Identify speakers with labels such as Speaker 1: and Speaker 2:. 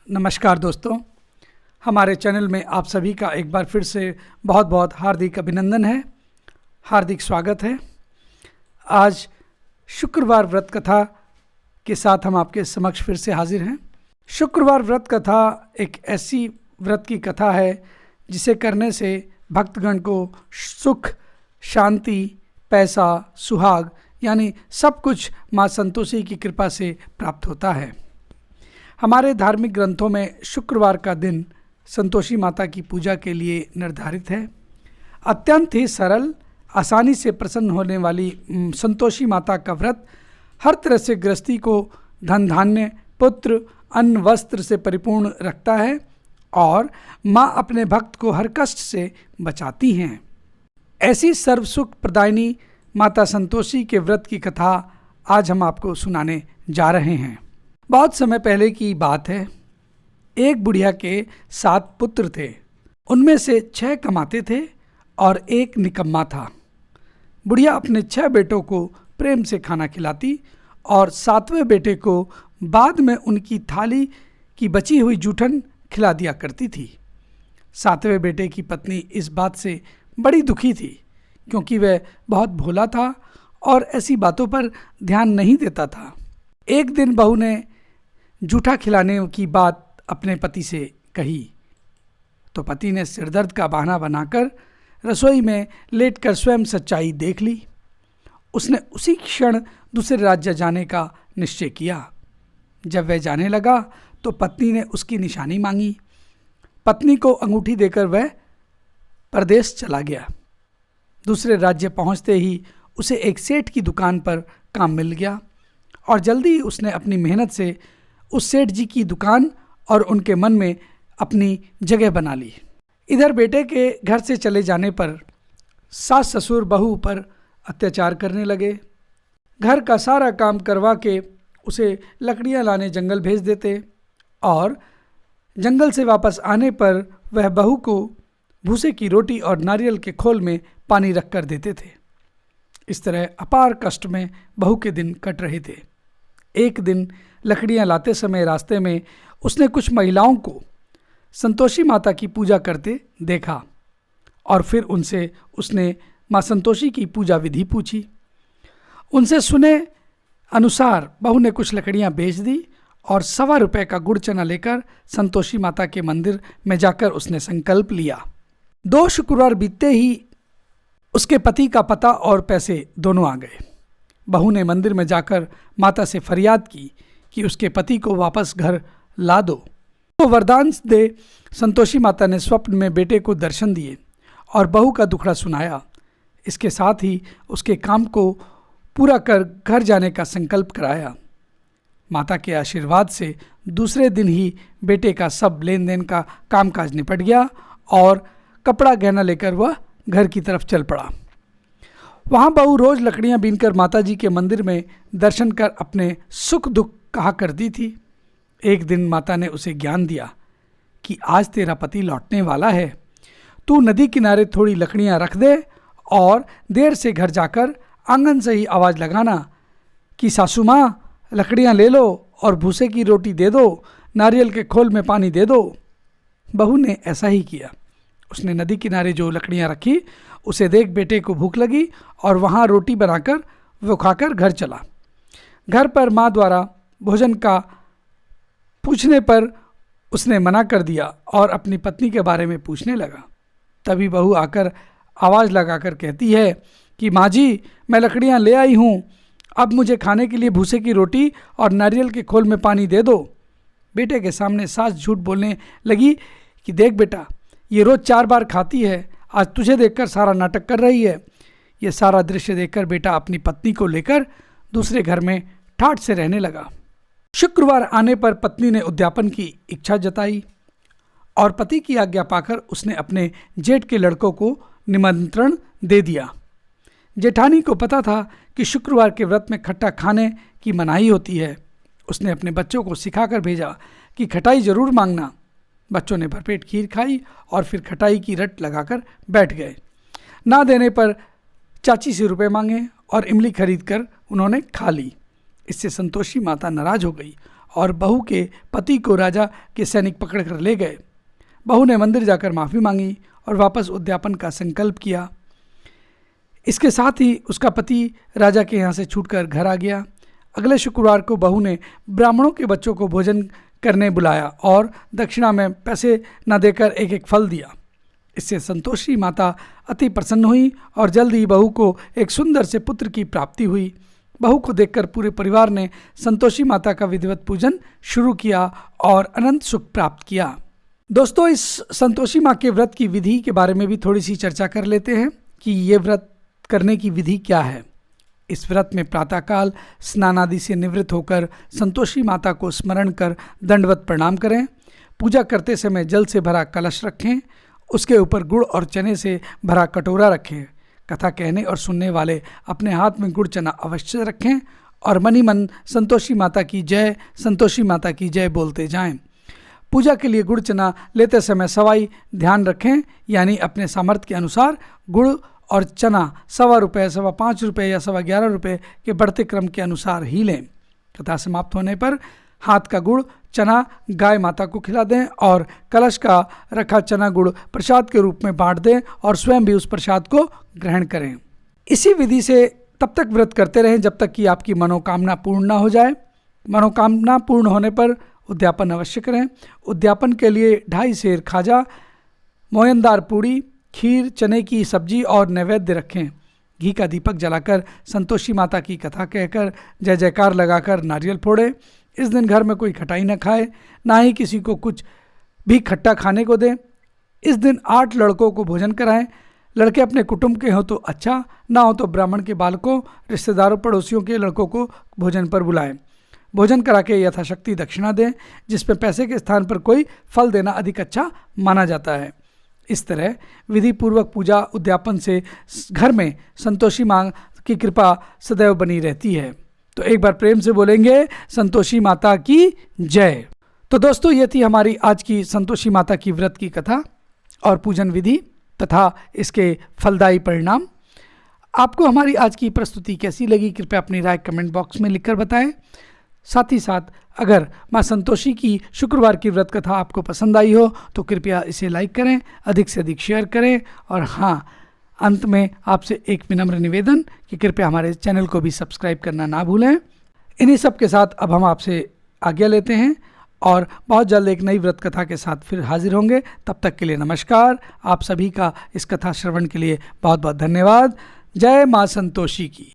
Speaker 1: नमस्कार दोस्तों, हमारे चैनल में आप सभी का एक बार फिर से बहुत बहुत हार्दिक अभिनंदन है, हार्दिक स्वागत है। आज शुक्रवार व्रत कथा के साथ हम आपके समक्ष फिर से हाजिर हैं। शुक्रवार व्रत कथा एक ऐसी व्रत की कथा है जिसे करने से भक्तगण को सुख, शांति, पैसा, सुहाग यानी सब कुछ माँ संतोषी की कृपा से प्राप्त होता है। हमारे धार्मिक ग्रंथों में शुक्रवार का दिन संतोषी माता की पूजा के लिए निर्धारित है। अत्यंत ही सरल, आसानी से प्रसन्न होने वाली संतोषी माता का व्रत हर तरह से गृहस्थी को धन धान्य, पुत्र, अन्न, वस्त्र से परिपूर्ण रखता है और माँ अपने भक्त को हर कष्ट से बचाती हैं। ऐसी सर्व सुख प्रदायिनी माता संतोषी के व्रत की कथा आज हम आपको सुनाने जा रहे हैं। बहुत समय पहले की बात है। एक बुढ़िया के 7 पुत्र थे। उनमें से 6 कमाते थे और एक निकम्मा था। बुढ़िया अपने 6 बेटों को प्रेम से खाना खिलाती और 7वें बेटे को बाद में उनकी थाली की बची हुई जूठन खिला दिया करती थी। 7वें बेटे की पत्नी इस बात से बड़ी दुखी थी क्योंकि वह बहुत भोला था और ऐसी बातों पर ध्यान नहीं देता था। एक दिन बहू ने जूठा खिलाने की बात अपने पति से कही तो पति ने सिरदर्द का बहाना बनाकर रसोई में लेटकर स्वयं सच्चाई देख ली। उसने उसी क्षण दूसरे राज्य जाने का निश्चय किया। जब वह जाने लगा तो पत्नी ने उसकी निशानी मांगी। पत्नी को अंगूठी देकर वह परदेश चला गया। दूसरे राज्य पहुंचते ही उसे एक सेठ की दुकान पर काम मिल गया और जल्दी ही उसने अपनी मेहनत से उस सेठ जी की दुकान और उनके मन में अपनी जगह बना ली। इधर बेटे के घर से चले जाने पर सास ससुर बहू पर अत्याचार करने लगे। घर का सारा काम करवा के उसे लकड़ियां लाने जंगल भेज देते और जंगल से वापस आने पर वह बहू को भूसे की रोटी और नारियल के खोल में पानी रख कर देते थे। इस तरह अपार कष्ट में बहू के दिन कट रहे थे। एक दिन लकड़ियां लाते समय रास्ते में उसने कुछ महिलाओं को संतोषी माता की पूजा करते देखा और फिर उनसे उसने माँ संतोषी की पूजा विधि पूछी। उनसे सुने अनुसार बहू ने कुछ लकड़ियां बेच दी और ₹1.25 का गुड़ चना लेकर संतोषी माता के मंदिर में जाकर उसने संकल्प लिया। 2 शुक्रवार बीतते ही उसके पति का पता और पैसे दोनों आ गए। बहू ने मंदिर में जाकर माता से फरियाद की कि उसके पति को वापस घर ला दो। तो वरदान दे संतोषी माता ने स्वप्न में बेटे को दर्शन दिए और बहू का दुखड़ा सुनाया। इसके साथ ही उसके काम को पूरा कर घर जाने का संकल्प कराया। माता के आशीर्वाद से दूसरे दिन ही बेटे का सब लेन देन का कामकाज निपट गया और कपड़ा गहना लेकर वह घर की तरफ चल पड़ा। वहाँ बहू रोज लकड़ियाँ बीनकर माताजी के मंदिर में दर्शन कर अपने सुख दुख कहा करती थी। एक दिन माता ने उसे ज्ञान दिया कि आज तेरा पति लौटने वाला है, तू नदी किनारे थोड़ी लकड़ियाँ रख दे और देर से घर जाकर आंगन से ही आवाज़ लगाना कि सासू माँ लकड़ियाँ ले लो और भूसे की रोटी दे दो, नारियल के खोल में पानी दे दो। बहू ने ऐसा ही किया। उसने नदी किनारे जो लकड़ियाँ रखी उसे देख बेटे को भूख लगी और वहाँ रोटी बनाकर वो खाकर घर चला। घर पर माँ द्वारा भोजन का पूछने पर उसने मना कर दिया और अपनी पत्नी के बारे में पूछने लगा। तभी बहू आकर आवाज़ लगाकर कहती है कि माँ जी, मैं लकड़ियाँ ले आई हूँ, अब मुझे खाने के लिए भूसे की रोटी और नारियल के खोल में पानी दे दो। बेटे के सामने सास झूठ बोलने लगी कि देख बेटा, ये रोज़ 4 बार खाती है, आज तुझे देखकर सारा नाटक कर रही है। ये सारा दृश्य देखकर बेटा अपनी पत्नी को लेकर दूसरे घर में ठाठ से रहने लगा। शुक्रवार आने पर पत्नी ने उद्यापन की इच्छा जताई और पति की आज्ञा पाकर उसने अपने जेठ के लड़कों को निमंत्रण दे दिया। जेठानी को पता था कि शुक्रवार के व्रत में खट्टा खाने की मनाही होती है। उसने अपने बच्चों को सिखाकर भेजा कि खटाई जरूर मांगना। बच्चों ने भरपेट खीर खाई और फिर खटाई की रट लगाकर बैठ गए। ना देने पर चाची से रुपए मांगे और इमली खरीद कर उन्होंने खा ली। इससे संतोषी माता नाराज हो गई और बहू के पति को राजा के सैनिक पकड़कर ले गए। बहू ने मंदिर जाकर माफ़ी मांगी और वापस उद्यापन का संकल्प किया। इसके साथ ही उसका पति राजा के यहाँ से छूटकर घर आ गया। अगले शुक्रवार को बहू ने ब्राह्मणों के बच्चों को भोजन करने बुलाया और दक्षिणा में पैसे न देकर एक एक फल दिया। इससे संतोषी माता अति प्रसन्न हुई और जल्द ही बहू को एक सुंदर से पुत्र की प्राप्ति हुई। बहू को देखकर पूरे परिवार ने संतोषी माता का विधिवत पूजन शुरू किया और अनंत सुख प्राप्त किया। दोस्तों, इस संतोषी माँ के व्रत की विधि के बारे में भी थोड़ी सी चर्चा कर लेते हैं कि ये व्रत करने की विधि क्या है। इस व्रत में प्रातःकाल स्नान आदि से निवृत्त होकर संतोषी माता को स्मरण कर दंडवत प्रणाम करें। पूजा करते समय जल से भरा कलश रखें, उसके ऊपर गुड़ और चने से भरा कटोरा रखें। कथा कहने और सुनने वाले अपने हाथ में गुड़ चना अवश्य रखें और मनी मन संतोषी माता की जय, संतोषी माता की जय बोलते जाएं। पूजा के लिए गुड़ चना लेते समय सवाई ध्यान रखें, यानी अपने सामर्थ्य के अनुसार गुड़ और चना ₹1.25, ₹5.5 या ₹11.5 के बढ़ते क्रम के अनुसार ही लें। कथा समाप्त होने पर हाथ का गुड़ चना गाय माता को खिला दें और कलश का रखा चना गुड़ प्रसाद के रूप में बांट दें और स्वयं भी उस प्रसाद को ग्रहण करें। इसी विधि से तब तक व्रत करते रहें जब तक कि आपकी मनोकामना पूर्ण न हो जाए। मनोकामना पूर्ण होने पर उद्यापन अवश्य करें। उद्यापन के लिए 2.5 सेर खाजा, मोयनदार पूड़ी, खीर, चने की सब्जी और नैवेद्य रखें। घी का दीपक जलाकर संतोषी माता की कथा कहकर जय जयकार लगाकर नारियल फोड़े। इस दिन घर में कोई खटाई न खाए, ना ही किसी को कुछ भी खट्टा खाने को दें। इस दिन 8 लड़कों को भोजन कराएं। लड़के अपने कुटुंब के हो तो अच्छा, ना हो तो ब्राह्मण के बालकों, रिश्तेदारों, पड़ोसियों के लड़कों को भोजन पर बुलाएं। भोजन करा के यथाशक्ति दक्षिणा दें, जिसमें पैसे के स्थान पर कोई फल देना अधिक अच्छा माना जाता है। इस तरह विधि पूर्वक पूजा उद्यापन से घर में संतोषी माँ की कृपा सदैव बनी रहती है। तो एक बार प्रेम से बोलेंगे संतोषी माता की जय। तो दोस्तों, ये थी हमारी आज की संतोषी माता की व्रत की कथा और पूजन विधि तथा इसके फलदायी परिणाम। आपको हमारी आज की प्रस्तुति कैसी लगी, कृपया अपनी राय कमेंट बॉक्स में लिखकर बताएं। साथ ही साथ अगर माँ संतोषी की शुक्रवार की व्रत कथा आपको पसंद आई हो तो कृपया इसे लाइक करें, अधिक से अधिक शेयर करें और हाँ, अंत में आपसे एक विनम्र निवेदन कि कृपया हमारे चैनल को भी सब्सक्राइब करना ना भूलें। इन्हीं सब के साथ अब हम आपसे आज्ञा लेते हैं और बहुत जल्द एक नई व्रत कथा के साथ फिर हाजिर होंगे। तब तक के लिए नमस्कार। आप सभी का इस कथा श्रवण के लिए बहुत बहुत धन्यवाद। जय माँ संतोषी की।